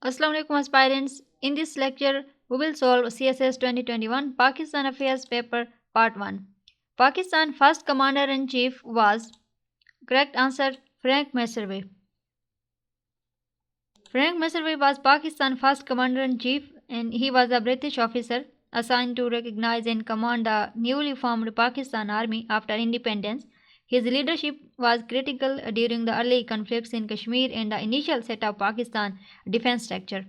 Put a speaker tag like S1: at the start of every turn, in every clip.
S1: Assalamualaikum aspirants. In this lecture, we will solve CSS 2021 Pakistan Affairs paper part 1. Pakistan first commander-in-chief was correct answer Frank Messervy. Frank Messervy was Pakistan's first commander-in-chief and he was a British officer assigned to recognize and command the newly formed Pakistan Army after independence. His leadership was critical during the early conflicts in Kashmir and the initial set of Pakistan defense structure.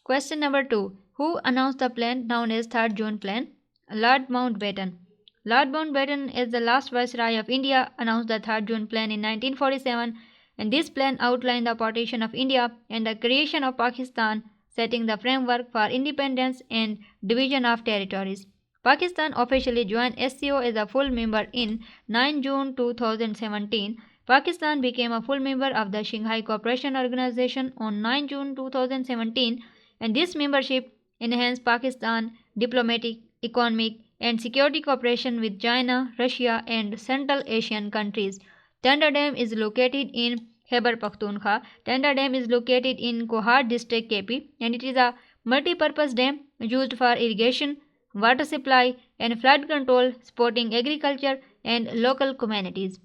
S1: Question number 2. Who announced the plan known as 3rd June Plan? Lord Mountbatten. Lord Mountbatten is the last Viceroy of India, announced the 3rd June Plan in 1947, and this plan outlined the partition of India and the creation of Pakistan, setting the framework for independence and division of territories. Pakistan officially joined SCO as a full member in 9 June 2017. Pakistan became a full member of the Shanghai Cooperation Organization on 9 June 2017, and this membership enhanced Pakistan's diplomatic, economic, and security cooperation with China, Russia, and Central Asian countries. Tanda Dam is located in Khyber Pakhtunkhwa. Tanda Dam is located in Kohar district, KP, and it is a multi-purpose dam used for irrigation, water supply, and flood control, supporting agriculture and local communities.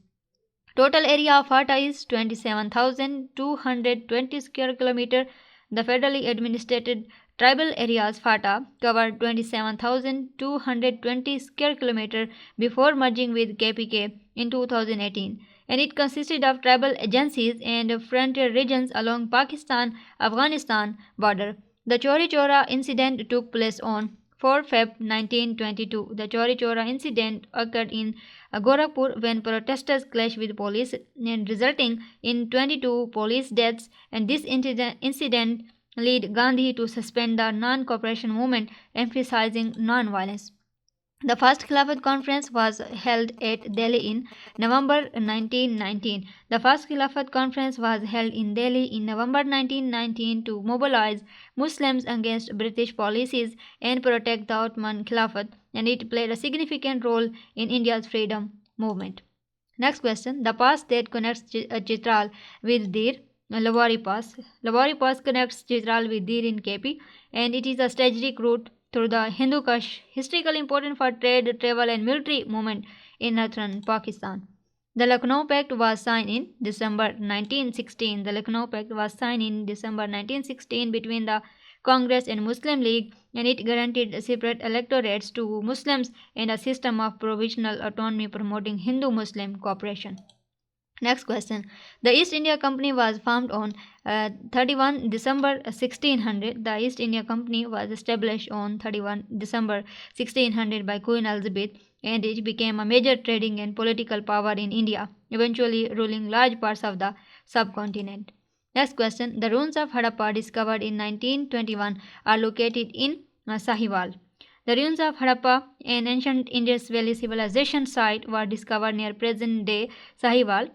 S1: Total area of FATA is 27,220 square kilometer. The federally administered tribal areas FATA covered 27,220 square kilometer before merging with KPK in 2018, and it consisted of tribal agencies and frontier regions along Pakistan-Afghanistan border. The Chori Chora incident took place on 4 Feb 1922. The Chori Chora incident occurred in Gorakhpur when protesters clashed with police and resulting in 22 police deaths, and this incident led Gandhi to suspend the non-cooperation movement, emphasizing non-violence. The first Khilafat conference was held at Delhi in November 1919. The first Khilafat conference was held in Delhi in November 1919 to mobilize Muslims against British policies and protect the Ottoman Khilafat, and it played a significant role in India's freedom movement. Next question. The pass that connects Chitral with Dir, Lawari Pass. Lawari Pass connects Chitral with Dir in KP, and it is a strategic route through the Hindu Kush, historically important for trade, travel, and military movement in northern Pakistan. The Lucknow Pact was signed in December 1916. The Lucknow Pact was signed in December 1916 between the Congress and Muslim League, and it guaranteed separate electorates to Muslims and a system of provisional autonomy promoting Hindu-Muslim cooperation. Next question. The East India Company was formed on 31 December 1600. The East India Company was established on 31 December 1600 by Queen Elizabeth, and it became a major trading and political power in India, eventually ruling large parts of the subcontinent. Next question. The ruins of Harappa discovered in 1921 are located in Sahiwal. The ruins of Harappa, an ancient Indus Valley civilization site, were discovered near present-day Sahiwal.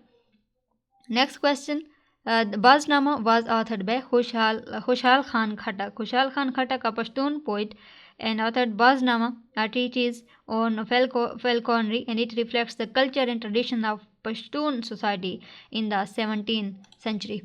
S1: Next question. The Baznama was authored by Khushal Khan Khattak. Khushal Khan Khattak, a Pashtun poet, and authored Baznama, a treatise on falconry, and it reflects the culture and tradition of Pashtun society in the 17th century.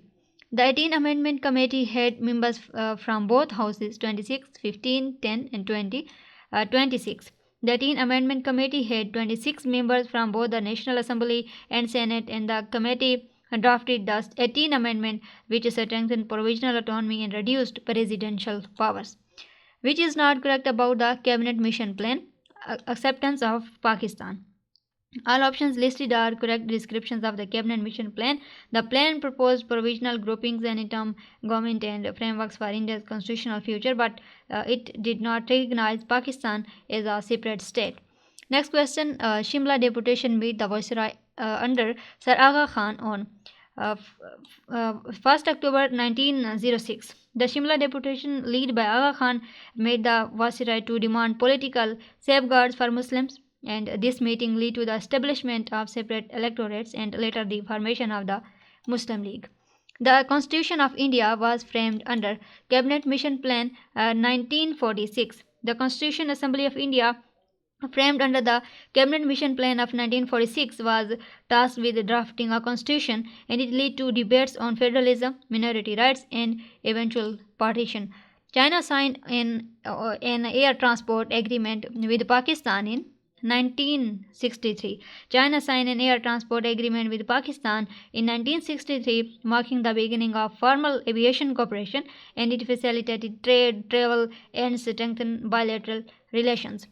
S1: The 18th Amendment Committee had members from both houses 26, 15, 10, and 26. The 18th Amendment Committee had 26 members from both the National Assembly and Senate, and the committee drafted the 18th Amendment, which strengthened provisional autonomy and reduced presidential powers. Which is not correct about the Cabinet Mission Plan? Acceptance of Pakistan. All options listed are correct descriptions of the Cabinet Mission Plan. The plan proposed provisional groupings and interim government and frameworks for India's constitutional future, but it did not recognize Pakistan as a separate state. Next question. Shimla deputation met the Viceroy under Sir Aga Khan on 1st October 1906. The Shimla deputation led by Aga Khan made the Viceroy to demand political safeguards for Muslims, and this meeting led to the establishment of separate electorates and later the formation of the Muslim League. The Constitution of India was framed under Cabinet Mission Plan 1946. The Constitution Assembly of India framed under the Cabinet Mission Plan of 1946, was tasked with drafting a constitution, and it led to debates on federalism, minority rights, and eventual partition. China signed an air transport agreement with Pakistan in 1963. China signed an air transport agreement with Pakistan in 1963, marking the beginning of formal aviation cooperation, and it facilitated trade, travel, and strengthened bilateral relations.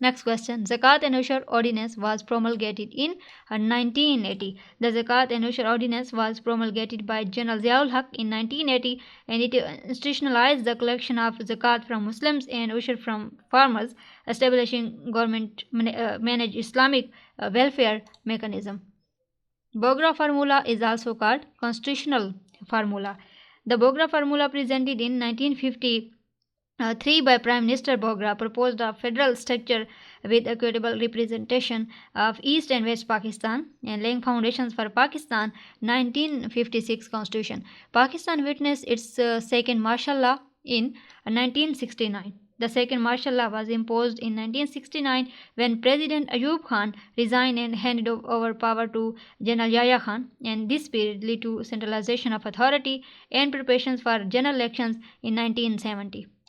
S1: Next question. Zakat and Ushur Ordinance was promulgated in 1980. The Zakat and Ushur Ordinance was promulgated by General Ziaul Haq in 1980, and it institutionalized the collection of Zakat from Muslims and Ushur from farmers, establishing government managed Islamic welfare mechanism. Bogra formula is also called constitutional formula. The Bogra formula, presented in 1953 by Prime Minister Bogra, proposed a federal structure with equitable representation of East and West Pakistan and laying foundations for Pakistan 1956 Constitution. Pakistan witnessed its second martial law in 1969. The second martial law was imposed in 1969 when President Ayub Khan resigned and handed over power to General Yahya Khan, and this period led to centralization of authority and preparations for general elections in 1970.